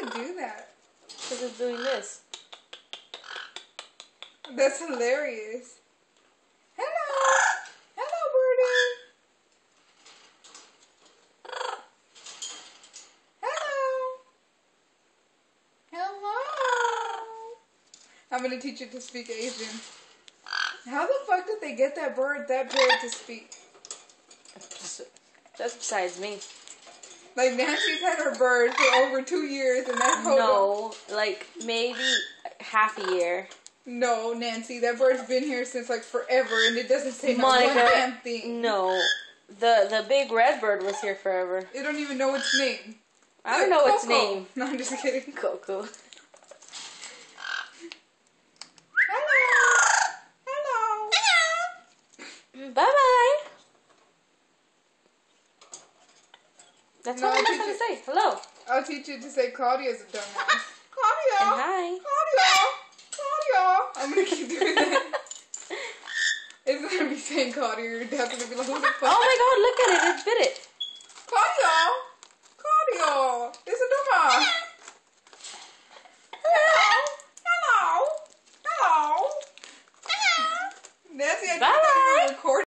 does it do that? Because it's doing this. That's hilarious. Hello. Hello, birdie. Hello. Hello. I'm going to teach it to speak Asian. How the fuck did they get that bird to speak? That's besides me. Like, Nancy's had her bird for over 2 years, and that's No, like, maybe half a year. No, Nancy, that bird's been here since, like, forever, and it doesn't say Monica, one damn thing. No. The big red bird was here forever. It don't even know its name. I don't know its name. No, I'm just kidding. Coco. Hello. Bye-bye. That's No, all I'm I'll going to teach say. Hello. I'll teach you to say Claudia's a dumbass. Claudia. And hi. Claudia. I'm going to keep doing that. It's going to be saying Claudia. Your dad's going to be like, who the fuck? Oh my god, look at it. It bit it.